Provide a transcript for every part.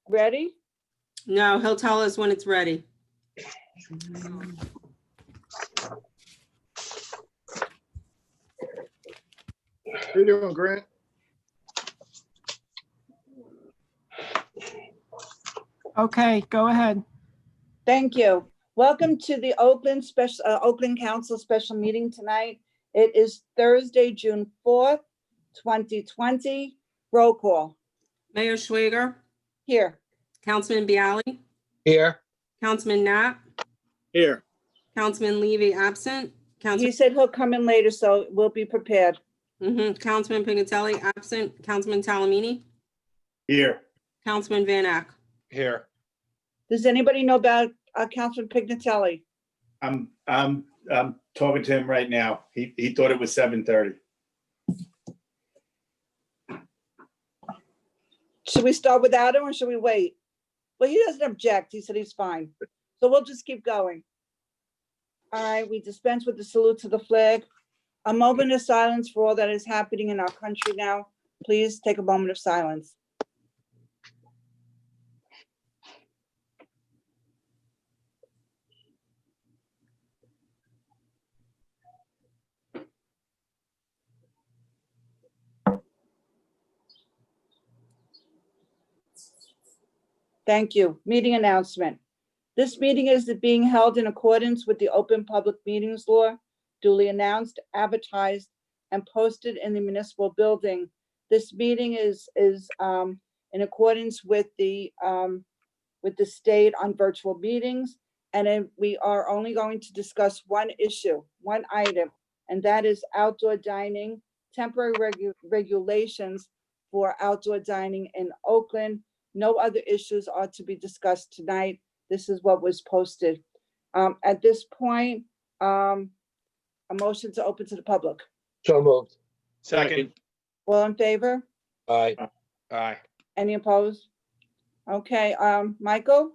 Ready? No, he'll tell us when it's ready. How you doing, Grant? Okay, go ahead. Thank you. Welcome to the Oakland Council special meeting tonight. It is Thursday, June 4th, 2020. Roll call. Mayor Schwager, Here. Councilman Bialy, Here. Councilman Knapp, Here. Councilman Levy absent, He said he'll come in later, so we'll be prepared. Councilman Pignatelli absent, Councilman Talamini, Here. Councilman Van Ack. Here. Does anybody know about Councilman Pignatelli? I'm talking to him right now. He thought it was 7:30. Should we start without him or should we wait? Well, he doesn't object. He said he's fine. So we'll just keep going. All right, we dispense with the salute to the flag. A moment of silence for all that is happening in our country now. Please take a moment of silence. Thank you. Meeting announcement. This meeting is being held in accordance with the Open Public Meetings Law, duly announced, advertised, and posted in the municipal building. This meeting is in accordance with the state on virtual meetings, and then we are only going to discuss one issue, one item, and that is outdoor dining, temporary regulations for outdoor dining in Oakland. No other issues are to be discussed tonight. This is what was posted. At this point, a motion to open to the public. So moved. Second. All in favor? Aye. Aye. Any opposed? Okay, Michael?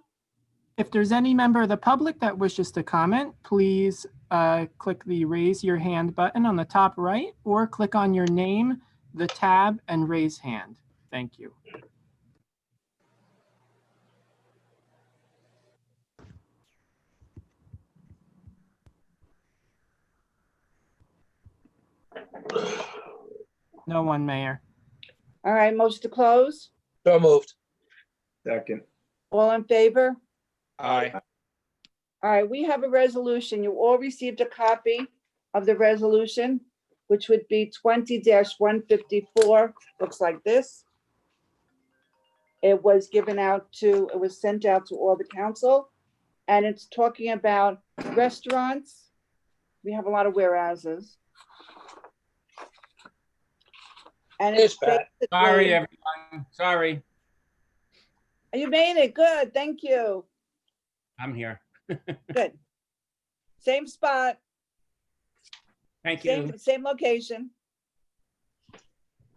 If there's any member of the public that wishes to comment, please click the raise your hand button on the top right or click on your name, the tab, and raise hand. Thank you. No one, Mayor. All right, motion to close. So moved. Second. All in favor? Aye. All right, we have a resolution. You all received a copy of the resolution, which would be 20-154. Looks like this. It was sent out to all the council, and it's talking about restaurants. We have a lot of whereases. And it's Pat. Sorry, basically, everyone. Sorry, you made it. Good. Thank you. I'm here. Good. Same spot, Thank you. same location.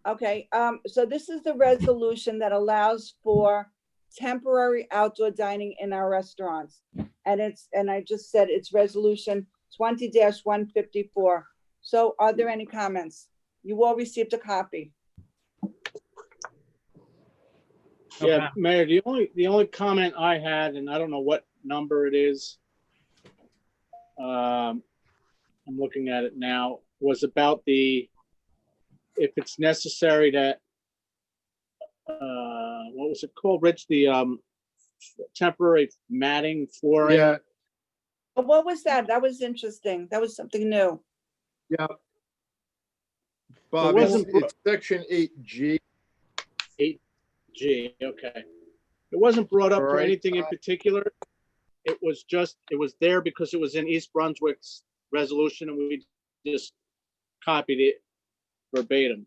Okay, so this is the resolution that allows for temporary outdoor dining in our restaurants. And I just said it's resolution 20-154. So are there any comments? You all received a copy. Yeah, Mayor, the only comment I had, and I don't know what number it is, I'm looking at it now, was about if it's necessary that, what was it called, Rich? The temporary matting flooring. Yeah. But what was that? That was interesting. That was something new. Yeah. Bob, it's section 8G. 8G, okay. It wasn't brought up for Right. anything in particular. It was there because it was in East Brunswick's resolution and we just copied it verbatim.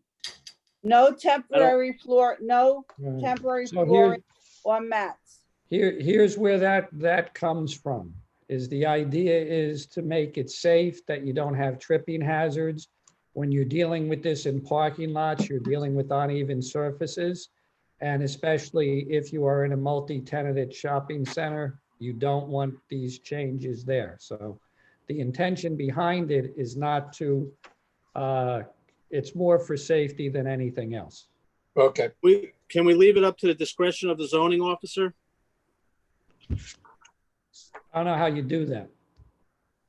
No temporary floor, no Right. temporary So flooring or mats. Here's where that comes from, is the idea is to make it safe, that you don't have tripping hazards. When you're dealing with this in parking lots, you're dealing with uneven surfaces. And especially if you are in a multi-tenanted shopping center, you don't want these changes there. So the intention behind it is not to, it's more for safety than anything else. Okay. Can we leave it up to the discretion of the zoning officer? I don't know how you do that.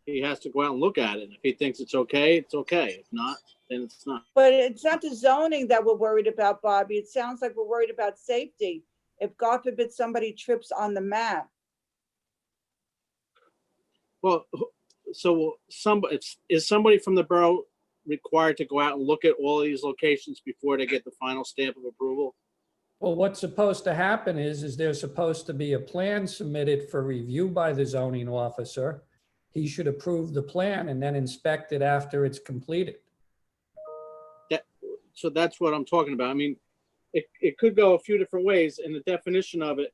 He has to go out and look at it. If he thinks it's okay, it's okay. If not, then it's not. But it's not the zoning that we're worried about, Bobby. It sounds like we're worried about safety. If God forbid somebody trips on the mat. Well, so is somebody from the borough required to go out and look at all these locations before they get the final stamp of approval? Well, what's supposed to happen is there's supposed to be a plan submitted for review by the zoning officer. He should approve the plan and then inspect it after it's completed. So that's what I'm talking about. I mean, it could go a few different ways, and the definition of it,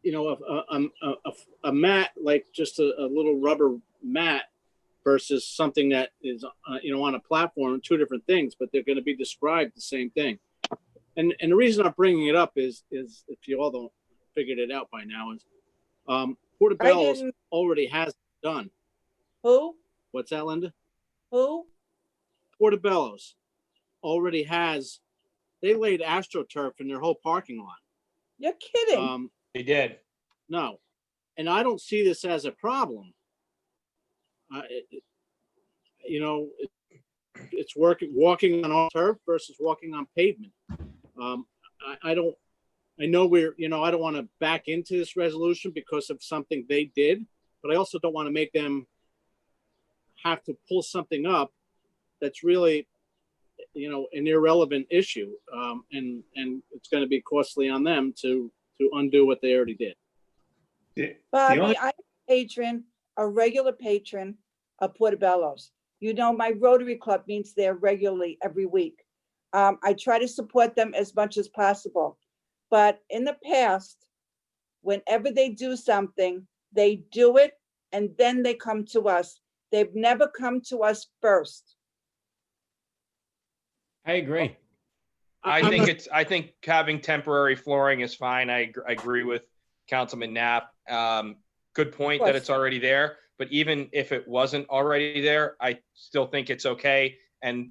you know, a mat, like just a little rubber mat versus something that is, you know, on a platform, two different things, but they're going to be described the same thing. And the reason I'm bringing it up is if you all don't figured it out by now, is Portobello's didn't- already has it done. Who? What's that, Linda? Who? Portobello's already has, they laid AstroTurf in their whole parking lot. You're kidding. They did. No, and I don't see this as a problem. You know, it's walking on turf versus walking on pavement. I know you know, I don't want to back into this resolution because of something they did, but I also don't want to make them have to pull something up that's really, you know, an irrelevant issue. And it's going to be costly on them to undo what they already did. Bobby, I'm a regular patron of Portobello's. You know, my Rotary Club meets there regularly every week. I try to support them as much as possible. But in the past, whenever they do something, they do it and then they come to us. They've never come to us first. I agree. I think having temporary flooring is fine. I agree with Councilman Knapp. Good point that it's already there, but even if it wasn't already there, I still think it's okay. And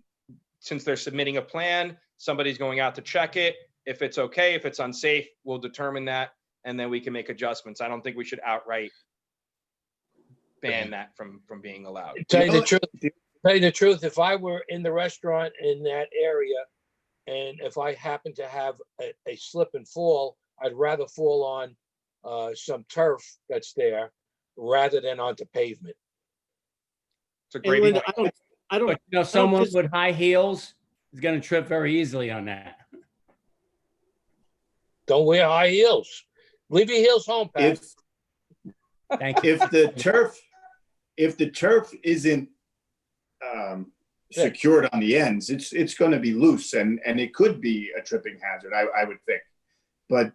since they're submitting a plan, somebody's going out to check it. If it's okay, if it's unsafe, we'll determine that, and then we can make adjustments. I don't think we should outright ban that from being allowed. Tell you the truth, if I were in the restaurant in that area, and if I happen to have a slip and fall, I'd rather fall on some turf that's there rather than onto pavement. It's a And great Linda, point. I don't, But you know, someone just- with high heels is going to trip very easily on that. Don't wear high heels. Leave your heels home, Pat. Thank you. If the turf isn't secured on the ends, it's going to be loose and it could be a tripping hazard, I would think. But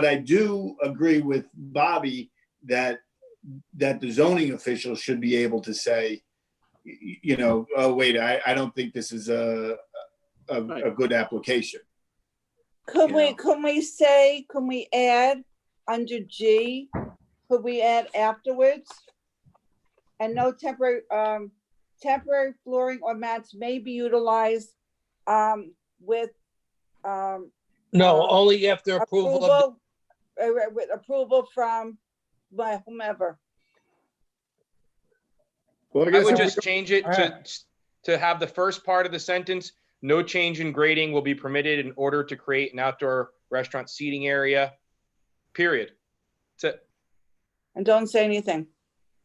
I do agree with Bobby that the zoning officials should be able to say, you know, oh wait, I don't think this is a good application. Could Yeah. can we add under G, could we add afterwards? And no temporary flooring or mats may be utilized with No, only after approval of with approval from whomever. Well, I would just change it to have the first part of the sentence, no change in grading will be permitted in order to create an outdoor restaurant seating area, period. That's it. And don't say anything.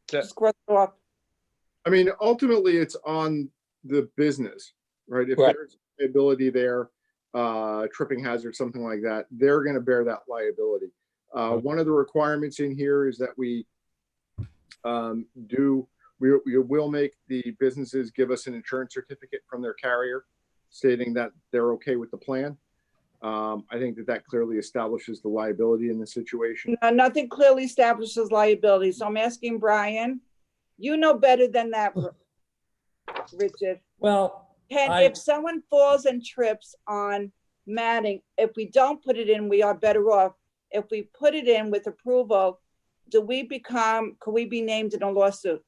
That's it. Just cross it off. I mean, ultimately, it's on the business, right? If Right. there's liability there, tripping hazard, something like that, they're going to bear that liability. One of the requirements in here is that we will make the businesses give us an insurance certificate from their carrier stating that they're okay with the plan. I think that clearly establishes the liability in the situation. No, nothing clearly establishes liability. So I'm asking Brian, you know better than that, Richard. Well, If someone falls and trips on matting, if we don't put it in, we are better off. If we put it in with approval, could we be named in a lawsuit?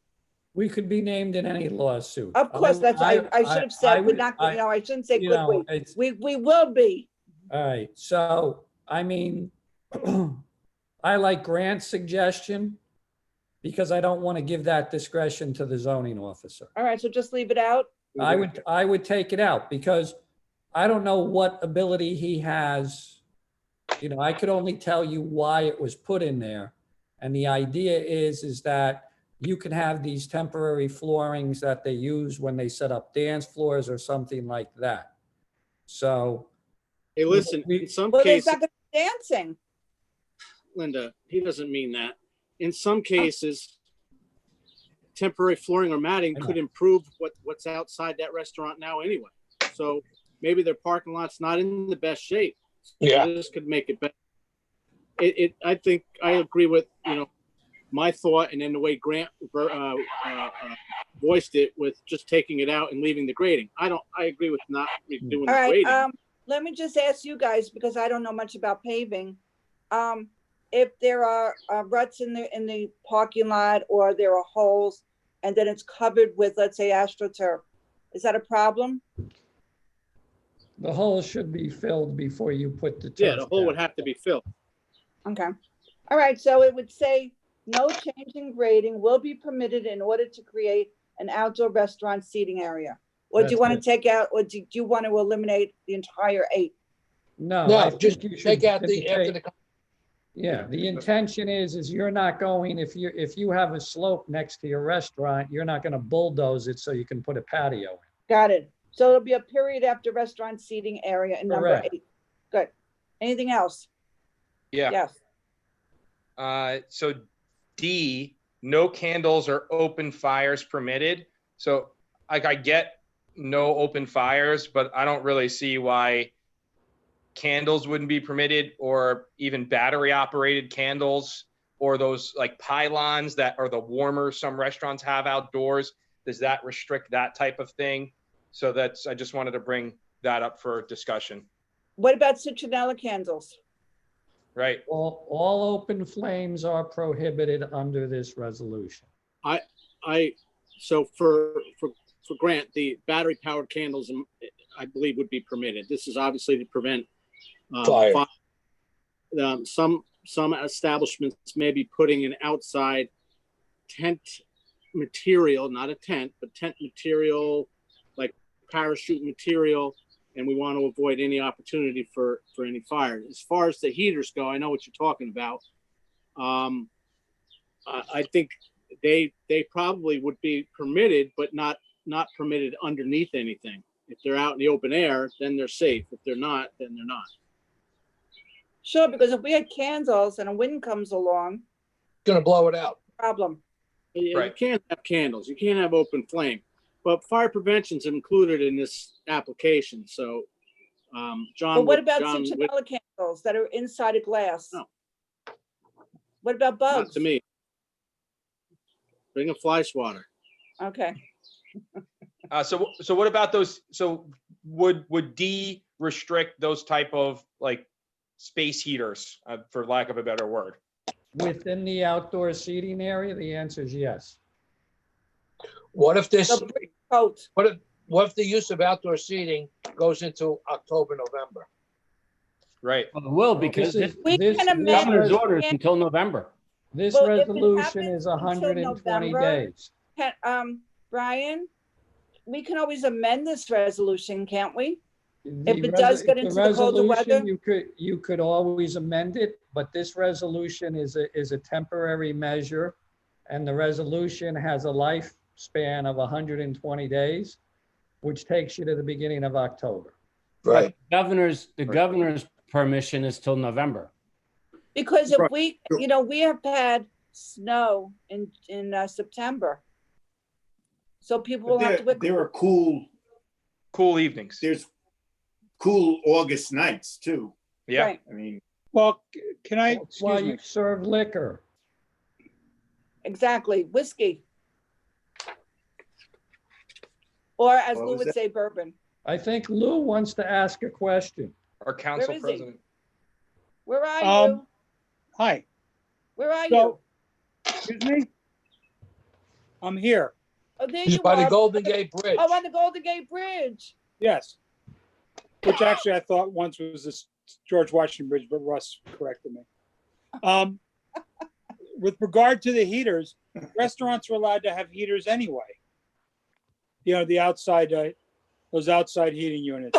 We could be named in any lawsuit. Of course, that's, I should have said, we're would- not, I- I shouldn't say you could know, we. it's, We will be. all right, so, I mean, I like Grant's suggestion because I don't want to give that discretion to the zoning officer. All right, so just leave it out. I would take it out because I don't know what ability he has. You know, I could only tell you why it was put in there. And the idea is that you can have these temporary floorings that they use when they set up dance floors or something like that. So, Hey, listen, in some Well, there's cases, not gonna be dancing. Linda, he doesn't mean that. In some cases, temporary flooring or matting I know. could improve what's outside that restaurant now anyway. So maybe their parking lot's not in the best shape. Yeah. This could make it better. I think I agree with, my thought, and then the way Grant voiced it with just taking it out and leaving the grading. I agree with not doing All the right, grading. let me just ask you guys, because I don't know much about paving. If there are ruts in the parking lot, or there are holes, and then it's covered with, let's say, AstroTurf, is that a problem? the hole should be filled before you put the. Yeah, turf the hole down. would have to be filled. Okay. All right, so it would say, no change in grading will be permitted in order to create an outdoor restaurant seating area. Or do you That's want to it. take out, or do you want to eliminate the entire 8? No, I No, think just you should take out the, after indicate- the, Yeah, the intention is you're not going, if you have a slope next to your restaurant, you're not gonna bulldoze it so you can put a patio in. Got it. So it'll be a period after restaurant seating area in number Correct. 8. Good. Anything else? Yeah. Yes. So D, no candles or open fires permitted. So like I get no open fires, but I don't really see why candles wouldn't be permitted, or even battery operated candles, or those like pylons that are the warmer some restaurants have outdoors. Does that restrict that type of thing? So I just wanted to bring that up for discussion, What about citronella candles? right? All open flames are prohibited under this resolution. So for Grant, the battery powered candles, I believe, would be permitted. This is obviously to prevent Fire. Some establishments may be putting an outside tent material, not a tent, but tent material, like parachute material, and we want to avoid any opportunity for any fire. As far as the heaters go, I know what you're talking about. I think they probably would be permitted, but not permitted underneath anything. If they're out in the open air, then they're safe. If they're not, then they're not. Sure, because if we had candles and a wind comes along, gonna blow it out. problem. You Right. can't have candles. You can't have open flame. But fire prevention's included in this application. So, John. But what about John would- citronella candles that are inside a glass? No. What about Not bugs? to me. Bring a fly swatter. Okay. So what about those? So would D restrict those type of like space heaters, for lack of a better word? Within the outdoor seating area, the answer is yes. What if this, So bring coats. what if the use of outdoor seating goes into October, November? Right. Well, it will, because This is- We this- can this amend- governor's res- orders until November. This Well, if it resolution happens is until 120 November, days. Brian, we can always amend this resolution, can't we? The If it does get the into the colder resolution, weather? You could always amend it, but this resolution is a temporary measure. And the resolution has a lifespan of 120 days, which takes you to the beginning of October. Right. The governor's permission is till November. Because if Right. we, we have had snow in September. So people will have to. There are cool, Cool evenings. there's cool August nights too. Yeah. Right, I mean, Well, can I, That's why excuse me, you serve liquor. exactly, whiskey. Or as What Lou was would that? say, bourbon. I think Lou wants to ask a question. Our council Where is he? president. Where are you? hi, Where are you? so, excuse me? I'm here. Oh, there He's you by the are. Golden Gate Bridge. Oh, on the Golden Gate Bridge. Yes. Which actually I thought once was this George Washington Bridge, but Russ corrected me. With regard to the heaters, restaurants are allowed to have heaters anyway. You know, the outside, those outside heating units.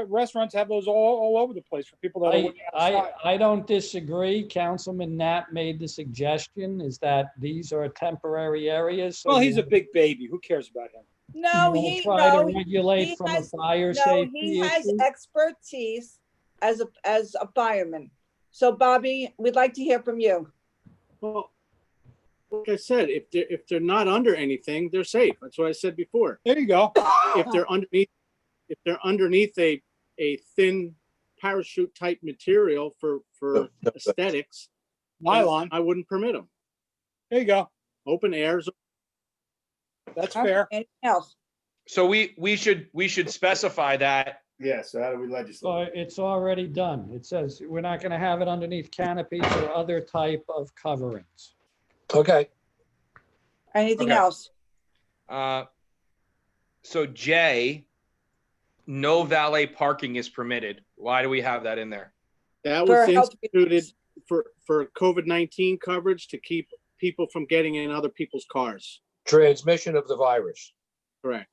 Restaurants have those all over the place for people that are working outside. I don't disagree. Councilman Knapp made the suggestion is that these are temporary areas. So Well, you he's a big baby. Who cares about him? No, wanna he, try to no, regulate he from a has, fire no, safety he has issue. expertise as a fireman. So Bobby, we'd like to hear from you. Well, like I said, if they're not under anything, they're safe. That's what I said before. There you go. If they're underneath a thin parachute type material for aesthetics, Nylon. I wouldn't permit them. There you go. Open airs. That's fair. Anything else? So we should specify that. Yeah, so how do we legislate? It's already done. It says we're not going to have it underneath canopies or other type of coverings. Okay. Anything Okay. else? So J, no valet parking is permitted. Why do we have that in there? That For was health instituted reasons. for COVID-19 coverage to keep people from getting in other people's cars. Transmission of the virus. Correct.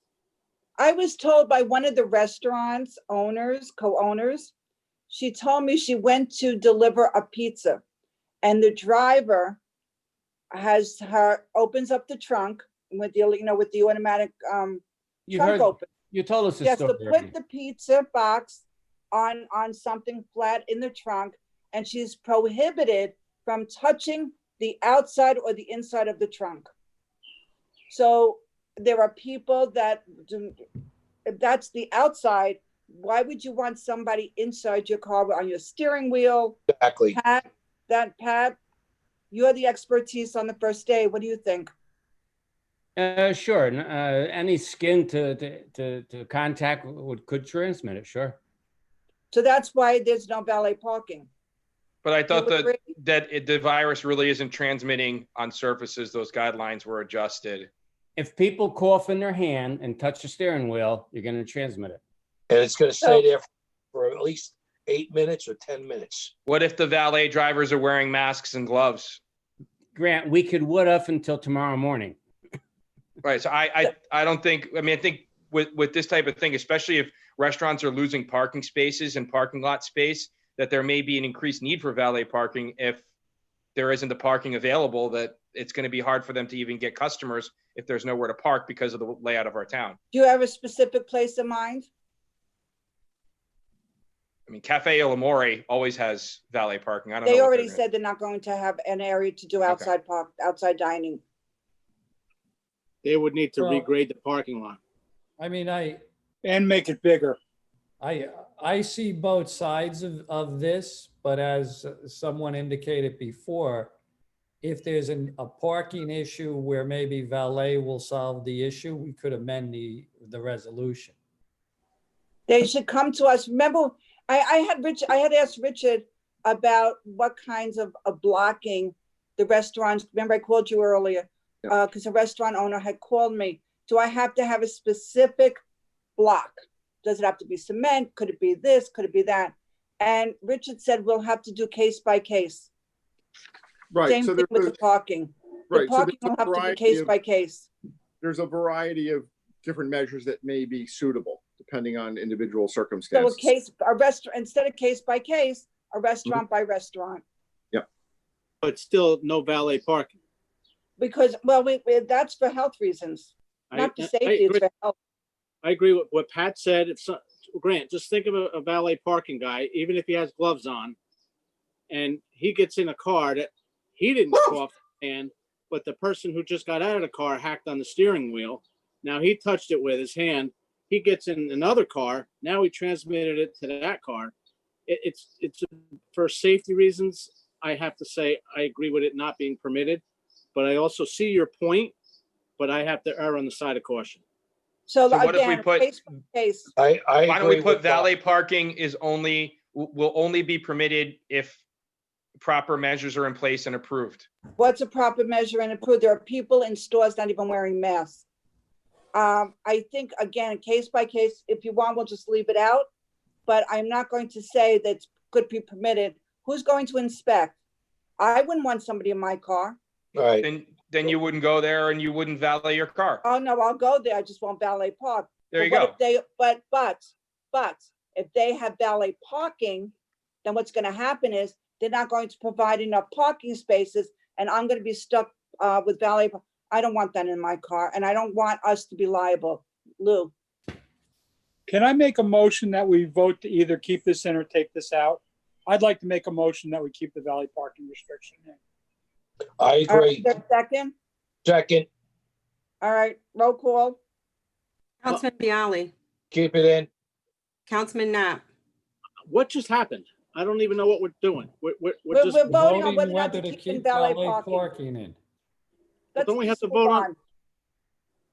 I was told by one of the restaurant's owners, co-owners, she told me she went to deliver a pizza and the driver opens up the trunk with the, with the automatic You trunk heard, open. you told us She the has to story already. put the pizza box on something flat in the trunk, and she's prohibited from touching the outside or the inside of the trunk. So there are people that do, if that's the outside, why would you want somebody inside your car on your steering wheel? Exactly. Pat, you're the expertise on the first day. What do you think? Sure. Any skin to contact could transmit it. Sure. So that's why there's no valet parking. But I thought You agree? the virus really isn't transmitting on surfaces. Those guidelines were adjusted. If people cough in their hand and touch the steering wheel, you're going to transmit it. And it's going to stay there for at least 8 minutes or 10 minutes. What if the valet drivers are wearing masks and gloves? Grant, we could wood up until tomorrow morning. Right. So I don't think, I mean, I think with this type of thing, especially if restaurants are losing parking spaces and parking lot space, that there may be an increased need for valet parking if there isn't the parking available, that it's going to be hard for them to even get customers if there's nowhere to park because of the layout of our town. Do you have a specific place in mind? I mean, Cafe Il Amore always has valet parking. I don't know. They what already they're gonna- said they're not going to have an area to do outside dining. They would need to Well- regrade the parking lot. I mean, And make it bigger. I see both sides of this, but as someone indicated before, if there's a parking issue where maybe valet will solve the issue, we could amend the resolution. They should come to us. Remember, I had asked Richard about what kinds of blocking the restaurants. Remember, I called you earlier because a restaurant owner had called me. Do I have to have a specific block? Does it have to be cement? Could it be this? Could it be that? And Richard said, we'll have to do case by case. Right. Same So thing with the there's, parking. The right. So parking there's will a have to be variety case of, by case. there's a variety of different measures that may be suitable depending on individual So circumstances. a restaurant, instead of case by case, a restaurant by restaurant. But still no valet parking. Because, well, that's for health reasons, not for safety, it's for health. I agree with what Pat said. Grant, just think of a valet parking guy, even if he has gloves on, and he gets in a car that he didn't cough and but the person who just got out of the car hacked on the steering wheel. Now he touched it with his hand. He gets in another car. Now he transmitted it to that car. It's for safety reasons. I have to say I agree with it not being permitted, but I also see your point. But I have to err on the side of caution. So So what if we again, put- case by case. I Why don't we agree put with Bob. valet parking will only be permitted if proper measures are in place and approved. What's a proper measure and approved? There are people in stores not even wearing masks. I think, again, case by case, if you want, we'll just leave it out. But I'm not going to say that could be permitted. Who's going to inspect? I wouldn't want somebody in my car. All right. Then you wouldn't go there and you wouldn't valet your car. Oh, no, I'll go there. I just won't valet park. There you But what go. if they, but if they have valet parking, then what's gonna happen is they're not going to provide enough parking spaces and I'm gonna be stuck with valet. I don't want that in my car and I don't want us to be liable. Lou, Can I make a motion that we vote to either keep this in or take this out? I'd like to make a motion that we keep the valet parking restriction in. I all right, agree. second, Second, all right, roll call. Councilman Bialy, keep it in. Councilman Knapp, What just happened? I don't even know what we're doing. We're We're just, voting on Voting whether or not whether to to keep in keep valet valet parking. parking in. Let's don't we have just to move vote on-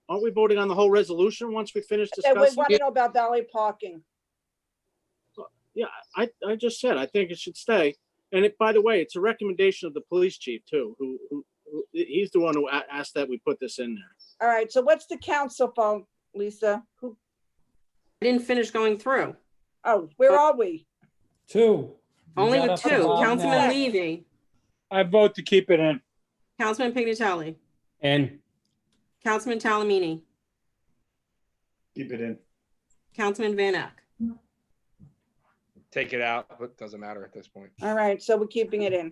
aren't we voting on the whole resolution once we finish Then we discussing? want to know about valet parking. Yeah, I just said, I think it should stay. And it, by the way, it's a recommendation of the police chief too, who he's the one who asked that we put this in there. All right, so what's the council phone, Lisa? Who, I didn't finish going through. oh, where are we? Two. You Only got with up to two. Bob Councilman Knapp. Levy, I vote to keep it in. Councilman Pignatelli, And Councilman Talamini, Keep it in. Councilman Van Eck. Take it out, but it doesn't matter at this point. All right, so we're keeping it in.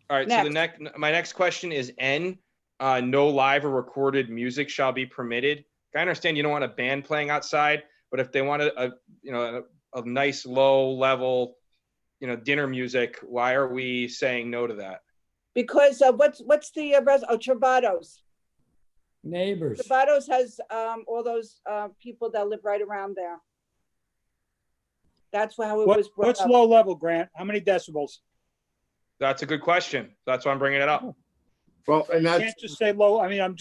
All right, so my next question is N, no live or recorded music shall be permitted. I understand you don't want a band playing outside, but if they wanted a nice low level, dinner music, why are we saying no to that? Because what's the Travados? Neighbors. Travados has all those people that live right around there. That's how it was brought What's up. low level, Grant? How many decibels? That's a good question. That's why I'm bringing it up. Well, and You that's, can't just say low. I mean,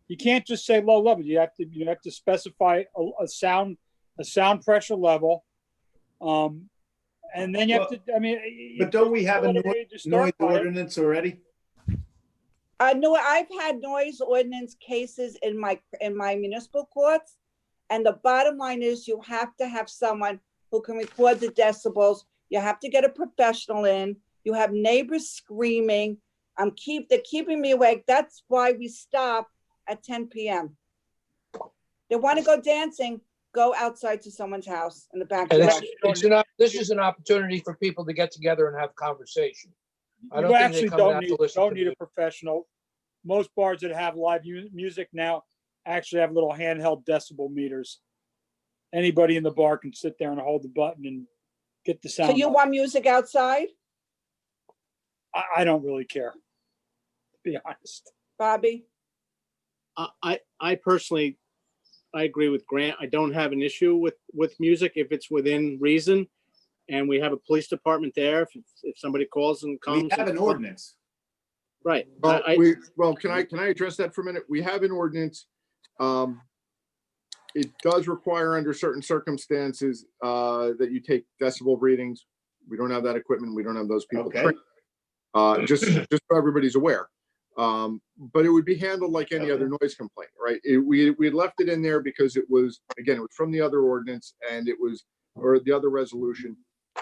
you can't just say low level. You have to specify a sound pressure level. And then you have to, I mean. But don't we have a Just start noise by it. ordinance already? No, I've had noise ordinance cases in my municipal courts. And the bottom line is you have to have someone who can record the decibels. You have to get a professional in. You have neighbors screaming. They're keeping me awake. That's why we stop at 10 p.m. They want to go dancing, go outside to someone's house in the And backyard. this is an opportunity for people to get together and have conversation. I don't You think actually they come out to listen don't to need me. a professional. Most bars that have live music now actually have little handheld decibel meters. Anybody in the bar can sit there and hold the button and get the sound. So you up. want music outside, I don't really care, to be honest. Bobby? I personally, I agree with Grant. I don't have an issue with music if it's within reason. And we have a police department there. If somebody calls and comes. We have an ordinance. Right. well, can I address that for a minute? We have an ordinance. It does require under certain circumstances that you take decibel readings. We don't have that equipment. We don't have those people Okay. trained. Just so everybody's aware. But it would be handled like any other noise complaint, right? We had left it in there because it was from the other ordinance and or the other resolution.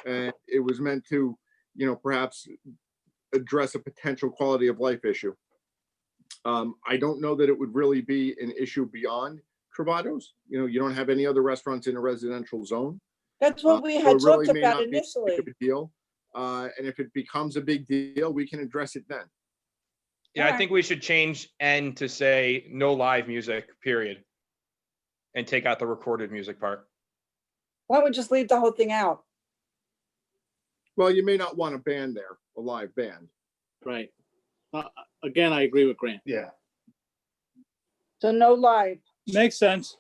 And it was meant to, perhaps address a potential quality of life issue. I don't know that it would really be an issue beyond Travados. You don't have any other restaurants in a residential zone. That's what we So had it really talked may about not be initially. a big deal. And if it becomes a big deal, we can address it then. Yeah, I think we should change N to say no live music, period. And take out the recorded music part. Why don't we just leave the whole thing out? Well, you may not want a band there, a live band. Right. Again, I agree with Grant. Yeah. So no live. Makes sense.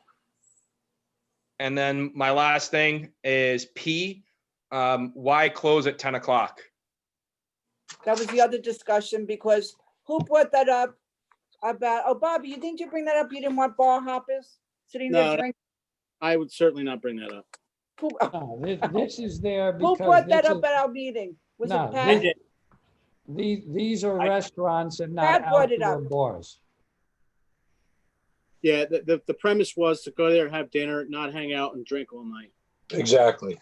And then my last thing is P, why close at 10 o'clock? That was the other discussion because who brought that up about, Bobby, you didn't you bring that up? You didn't want bar hoppers sitting there No, drinking? I would certainly not bring that up. Who No, this is there who because brought that this up is, at our meeting? Was No, it Pat? did. these are restaurants and not Pat brought it outdoor up. bars. Yeah, the premise was to go there, have dinner, not hang out and drink all night. Exactly.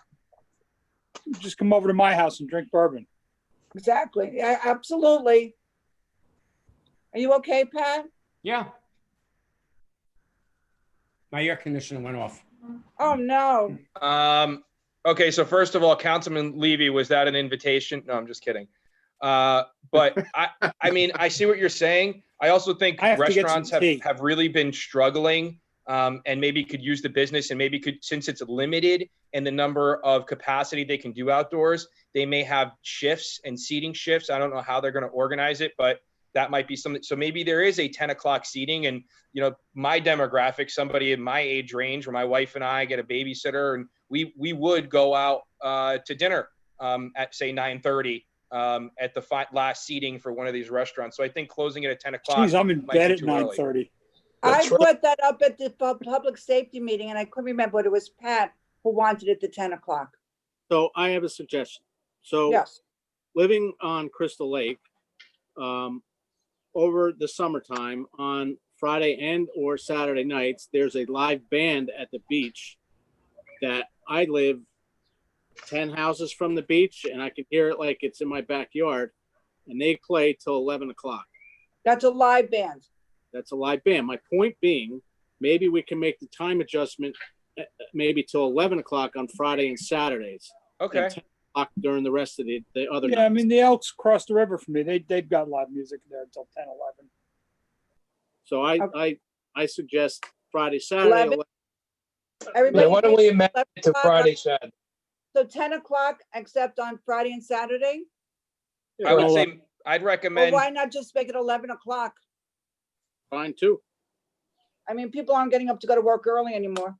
Just come over to my house and drink bourbon. Exactly. Yeah, absolutely. Are you okay, Pat? Yeah. My air conditioner went off. Oh, no. Okay, so first of all, Councilman Levy, was that an invitation? No, I'm just kidding. But I mean, I see what you're saying. I also think I have to get some restaurants tea. have really been struggling, and maybe could use the business, and maybe could, since it's limited in the number of capacity they can do outdoors, they may have shifts and seating shifts. I don't know how they're going to organize it, but that might be something. So maybe there is a 10 o'clock seating, and my demographic, somebody in my age range, where my wife and I get a babysitter, and we would go out to dinner at say 9:30 at the last seating for one of these restaurants. So I think closing it at 10 o'clock. Jeez, I'm in might bed be at too early. 9:30. I That's right. brought that up at the public safety meeting, and I couldn't remember, but it was Pat who wanted it to 10 o'clock. So I have a suggestion. So Yes. living on Crystal Lake, over the summertime on Friday and or Saturday nights, there's a live band at the beach that I live 10 houses from the beach, and I can hear it like it's in my backyard, and they play till 11 o'clock. That's a live band. That's a live band. My point being, maybe we can make the time adjustment maybe till 11 o'clock on Friday and Saturdays. Okay. And 10 o'clock during the rest of the other Yeah, I nights. mean, the Elks cross the river from me. They've got live music there until 10, 11. So Okay. I suggest Friday, Saturday. 11. 11. Everybody. Yeah, why don't we amend 11 it to o'clock Friday, Saturday? So 10 o'clock, except on Friday and Saturday? I would Well, say I'd Or recommend. why not just make it 11 o'clock? Fine too. I mean, people aren't getting up to go to work early anymore.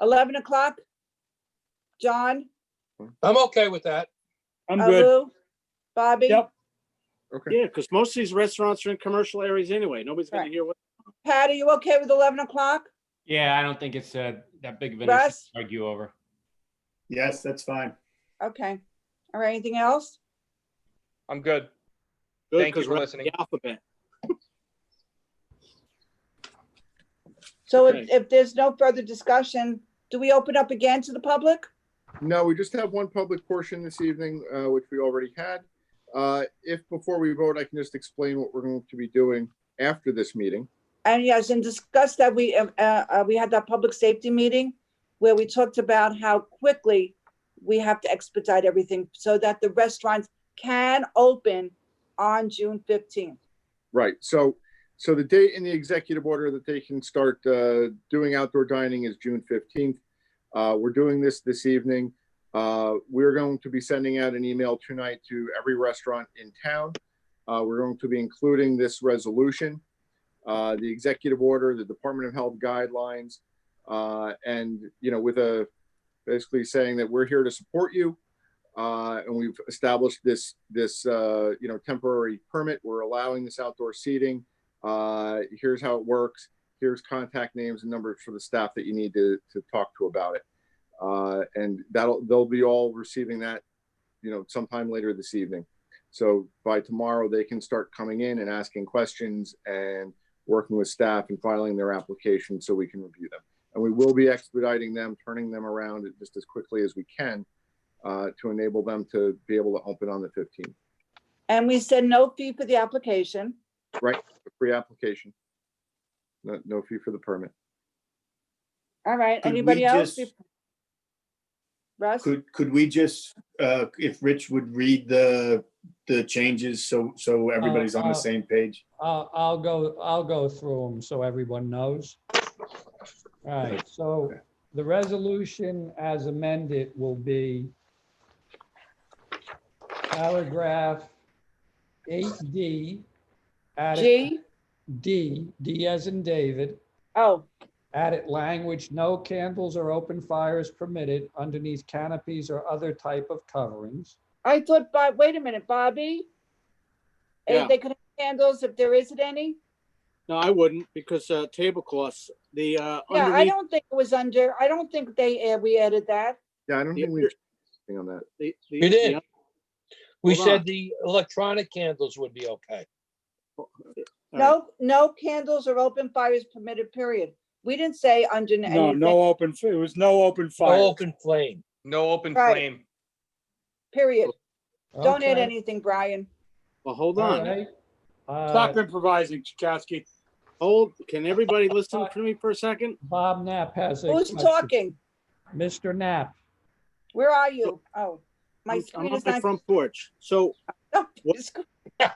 11 o'clock? John? I'm okay with that. I'm good. Lou? Bobby? Yep. Okay. Yeah, because most of these restaurants are in commercial areas anyway. Nobody's going Right. to hear what. Pat, are you okay with 11 o'clock? Yeah, I don't think it's that big of an issue Russ? to argue over. Yes, that's fine. Okay. All right, anything else? I'm good. Good, Thank you 'cause for we're listening. The alphabet. So Okay. if there's no further discussion, do we open up again to the public? No, we just have one public portion this evening, which we already had. If before we vote, I can just explain what we're going to be doing after this meeting. And yes, and discuss that we had that public safety meeting where we talked about how quickly we have to expedite everything so that the restaurants can open on June 15th. Right. So the date in the executive order that they can start doing outdoor dining is June 15th. We're doing this evening. We're going to be sending out an email tonight to every restaurant in town. We're going to be including this resolution, the executive order, the Department of Health guidelines, and with basically saying that we're here to support you, and we've established this temporary permit. We're allowing this outdoor seating. Here's how it works. Here's contact names and numbers for the staff that you need to talk to about it. And they'll be all receiving that, sometime later this evening. So by tomorrow, they can start coming in and asking questions and working with staff and filing their application so we can review them. And we will be expediting them, turning them around just as quickly as we can to enable them to be able to open on the 15th. And we said no fee for the application. Right, a free application. No fee for the permit. All right, Could we anybody else? just- Russ? Could we just, if Rich would read the changes so everybody's on the same page? I'll go through them so everyone knows. All right, so the resolution as amended will be paragraph 8D. G? D as in David. Oh, Added language, no candles or open fires permitted underneath canopies or other type of coverings. I thought, wait a minute, Bobby? Yeah. They could have candles if there isn't any? No, I wouldn't because tablecloths, the Yeah, I underneath, don't think it was under, I don't think we added that. Yeah, I don't The think we under- anything on that. We did. We Hold on. said the electronic candles would be okay. All right. No candles or open fires permitted, period. We didn't say under No, anything, no open, it was no open No fire. open flame. No open Right. flame. period. Don't add Okay, anything, Brian. Well, hold all on. right. Stop improvising, Chakowski. Can everybody listen to me for a second? Bob Knapp has a Who's question. talking? Mr. Knapp, Where are you? Oh, my I'm screen on is my not. front porch. So Oh, what- it's-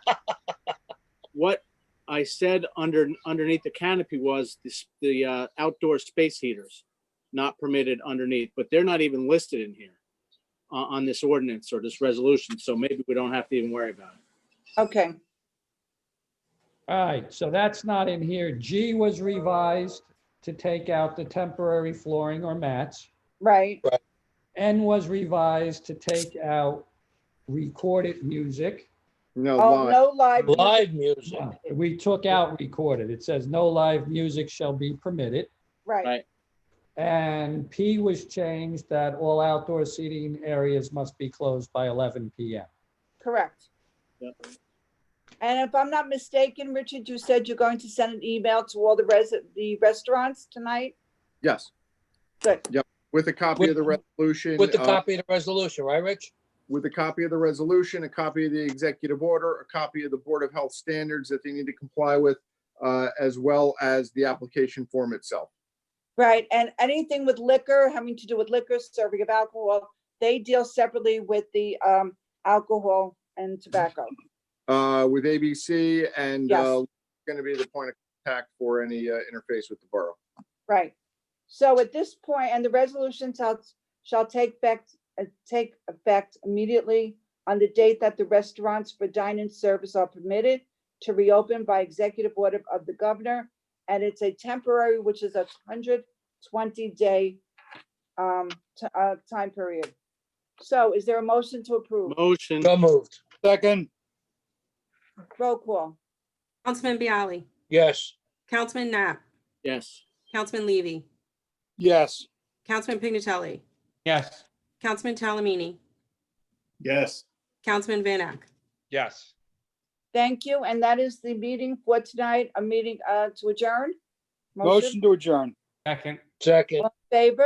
what I said underneath the canopy was the outdoor space heaters, not permitted underneath, but they're not even listed in here on this ordinance or this resolution. So maybe we don't have to even worry about it. Okay, all right, so that's not in here. G was revised to take out the temporary flooring or mats. right, N was revised to take out recorded music. No, oh, live. no live. music. Live music. We took out recorded. It says no live music shall be permitted. Right, Right. And P was changed that all outdoor seating areas must be closed by 11 PM. correct. Yep. And if I'm not mistaken, Richard, you said you're going to send an email to all the restaurants tonight? Yes, Good, with a copy of the resolution. With the copy of the resolution, right, Rich? With a copy of the resolution, a copy of the executive order, a copy of the Board of Health standards that they need to comply with, as well as the application form itself. right. And anything with liquor, having to do with liquor, serving of alcohol, they deal separately with the alcohol and tobacco. With ABC and Yes. going to be the point of contact for any interface with the borough. Right. So at this point, and the resolution shall take effect immediately on the date that the restaurants for dine-in service are permitted to reopen by executive order of the governor. And it's a temporary, which is a 120-day time period. So is there a motion to approve? Motion. So moved. Second, Roll call. Councilman Bialy, Yes. Councilman Knapp, Yes. Councilman Levy, yes. Councilman Pignatelli, Yes. Councilman Talamini, Yes. Councilman Van Ack. Yes. Thank you. And that is the meeting for tonight, a meeting to adjourn. Motion to adjourn. Second. Second. All in favor?